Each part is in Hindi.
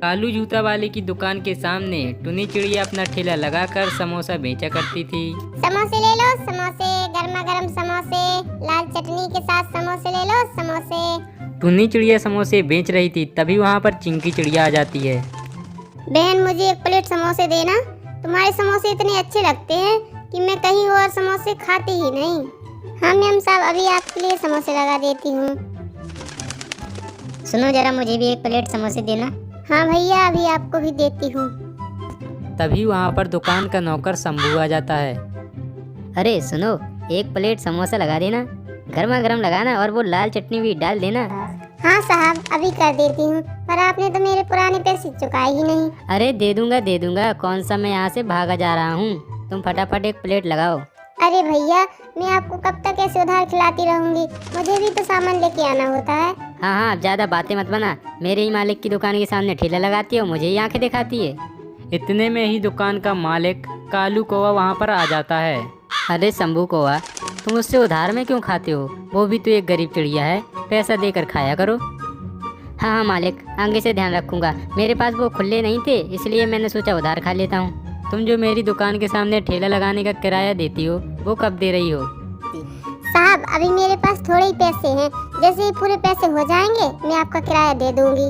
कालू जूता वाले की दुकान के सामने टुनी चिड़िया अपना ठेला लगाकर समोसा बेचा करती थी। समोसे ले लो समोसे, गर्मा गर्म समोसे, लाल चटनी के साथ समोसे ले लो समोसे। टुनी चिड़िया समोसे बेच रही थी, तभी वहाँ पर चिंकी चिड़िया आ जाती है। बहन मुझे एक प्लेट समोसे देना, तुम्हारे समोसे इतने अच्छे लगते हैं कि मैं कहीं और समोसे खाती ही नहीं। हाँ मैम साहब, अभी आपके लिए समोसे लगा देती हूँ। सुनो जरा, मुझे भी एक प्लेट समोसे देना। हाँ भैया, अभी आपको भी देती हूँ। तभी वहाँ पर दुकान का नौकर शंभू आ जाता है। अरे सुनो, एक प्लेट समोसा लगा देना, गर्मा गर्म लगाना और वो लाल चटनी भी डाल देना। हाँ साहब, अभी कर देती हूँ, पर आपने तो मेरे पुराने पैसे चुकाए ही नहीं। अरे दे दूंगा, कौन सा मैं यहाँ से भागा जा रहा हूँ। तुम फटाफट एक प्लेट लगाओ। अरे भैया, मैं आपको कब तक ऐसे उधार खिलाती रहूंगी, मुझे भी तो सामान लेके आना होता है। हाँ, अब ज्यादा बातें मत बना, मेरे ही मालिक की दुकान के सामने ठेला लगाती हो, मुझे ही आंखें दिखाती है। इतने में ही दुकान का मालिक कालू कौवा वहाँ पर आ जाता है। अरे शंभू कौवा, तुम उससे उधार में क्यों खाते हो? वो भी तो एक गरीब चिड़िया है, पैसा देकर खाया करो। हाँ मालिक, आगे से ध्यान रखूंगा। मेरे पास वो खुले नहीं थे, इसलिए मैंने सोचा उधार खा लेता हूँ। तुम जो मेरी दुकान के सामने ठेला लगाने का किराया देती हो, वो कब दे रही हो? साहब, अभी मेरे पास थोड़े ही पैसे हैं, जैसे ही पूरे पैसे हो जाएंगे मैं आपका किराया दे दूंगी।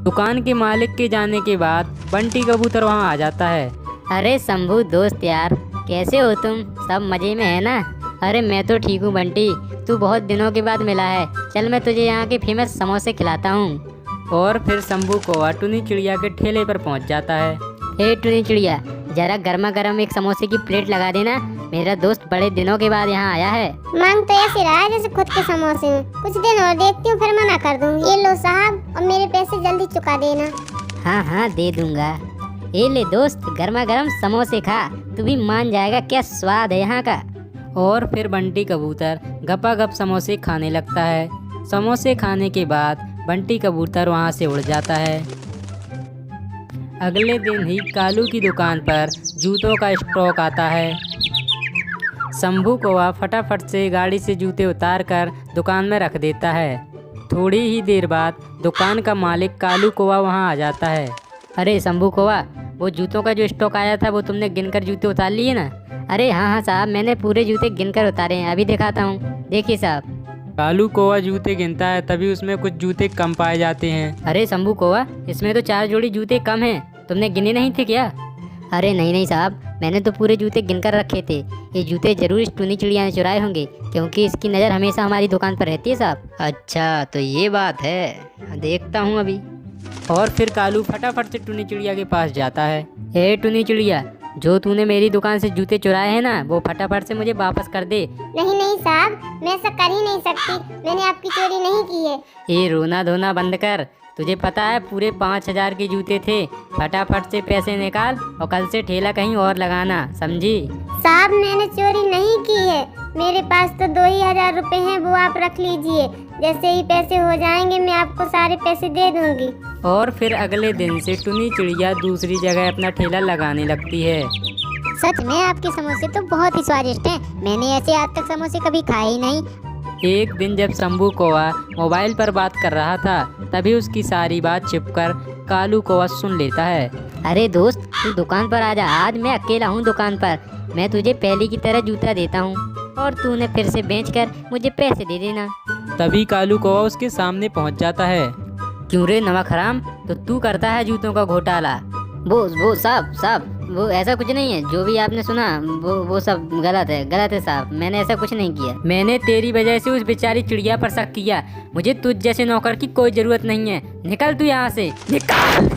दुकान के मालिक के जाने के बाद बंटी कबूतर वहाँ आ जाता है। अरे शंभू दोस्त यार, कैसे हो तुम? सब मजे में है ना? अरे मैं तो ठीक हूँ बंटी, तू बहुत दिनों के बाद मिला है। चल मैं तुझे यहाँ के फेमस समोसे खिलाता हूँ। और फिर शंभू कौवा टुनी चिड़िया के ठेले पर पहुँच जाता है। ए टुनी चिड़िया, जरा गर्मा गर्म एक समोसे की प्लेट लगा देना, मेरा दोस्त बड़े दिनों के बाद यहाँ आया है। मांग तो ऐसे रहा है जैसे खुद के समोसे हैं। कुछ दिन और देखती हूँ, फिर मना कर दूंगी। ये लो साहब, और मेरे पैसे जल्दी चुका देना। हाँ दे दूंगा। ये ले दोस्त, गर्मा गर्म समोसे खा, तू भी मान जाएगा क्या स्वाद है यहाँ का। और फिर बंटी कबूतर गपागप समोसे खाने लगता है। समोसे खाने के बाद बंटी कबूतर वहाँ से उड़ जाता है। अगले दिन ही कालू की दुकान पर जूतों का स्टॉक आता है। शंभू कौवा फटाफट से गाड़ी से जूते उतार कर दुकान में रख देता है। थोड़ी ही देर बाद दुकान का मालिक कालू कौवा वहाँ आ जाता है। अरे शंभू कौवा, वो जूतों का जो स्टॉक आया था वो तुमने गिनकर जूते उतार लिए ना? अरे हाँ साहब, मैंने पूरे जूते गिनकर उतारे हैं, अभी दिखाता हूँ, देखिए साहब। कालू कौवा जूते गिनता है, तभी उसमें कुछ जूते कम पाए जाते हैं। अरे शंभू कौवा, इसमें तो 4 जोड़ी जूते कम हैं, तुमने गिने नहीं थे क्या? अरे नहीं साहब, मैंने तो पूरे जूते गिनकर रखे थे। ये जूते जरूर इस टुनी चिड़िया ने चुराए होंगे, क्योंकि इसकी नज़र हमेशा हमारी दुकान पर रहती है साहब। अच्छा तो ये बात है, देखता हूँ अभी। और फिर कालू फटाफट से टुनी चिड़िया के पास जाता है। ए टुनी चिड़िया, जो तूने मेरी दुकान से जूते चुराए हैं ना, वो फटाफट से मुझे वापस कर दे। नहीं साहब, मैं ऐसा कर ही नहीं सकती, मैंने आपकी चोरी नहीं की है। ये रोना धोना बंद कर, तुझे पता है पूरे 5000 के जूते थे। फटाफट से पैसे निकाल और कल से ठेला कहीं और लगाना, समझी? साहब, मैंने चोरी नहीं की है, मेरे पास तो 2000 रुपए हैं, वो आप रख लीजिए। जैसे ही पैसे हो जाएंगे मैं आपको सारे पैसे दे दूंगी। और फिर अगले दिन से टुनी चिड़िया दूसरी जगह अपना ठेला लगाने लगती है। सच में आपके समोसे तो बहुत ही स्वादिष्ट हैं, मैंने ऐसे आज तक समोसे कभी खाए ही नहीं। एक दिन जब शंभू कौवा मोबाइल पर बात कर रहा था, तभी उसकी सारी बात छिपकर कालू कौवा सुन लेता है। अरे दोस्त, तू दुकान पर आजा, आज मैं अकेला हूँ दुकान पर। मैं तुझे पहले की तरह जूता देता हूँ और तूने फिर से बेचकर मुझे पैसे दे देना। तभी कालू कौवा उसके सामने पहुँच जाता है। क्यों रे नमक हराम, तो तू करता है जूतों का घोटाला? वो साहब, वो ऐसा कुछ नहीं है, जो भी आपने सुना वो सब गलत है साहब, मैंने ऐसा कुछ नहीं किया। मैंने तेरी वजह से उस बेचारी चिड़िया पर शक किया, मुझे तुझ जैसे नौकर की कोई ज़रूरत नहीं है, निकल तू यहाँ से, निकल।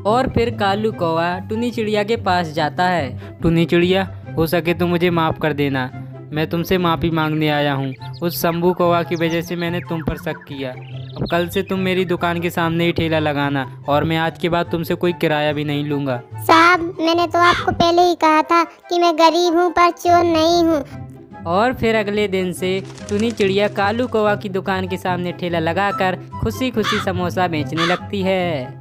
और फिर कालू कौवा टुनी चिड़िया के पास जाता है। टुनी चिड़िया, हो सके तो मुझे माफ़ कर देना, मैं तुमसे माफ़ी मांगने आया हूँ। उस शंभू कौवा की वजह से मैंने तुम पर शक किया। अब कल से तुम मेरी दुकान के सामने ही ठेला लगाना, और मैं आज के बाद तुमसे कोई किराया भी नहीं लूँगा। साहब, मैंने तो आपको पहले ही कहा था कि मैं गरीब हूँ पर चोर नहीं हूँ। और फिर अगले दिन से टुनी चिड़िया कालू कौवा की दुकान के सामने ठेला लगाकर खुशी खुशी समोसा बेचने लगती है।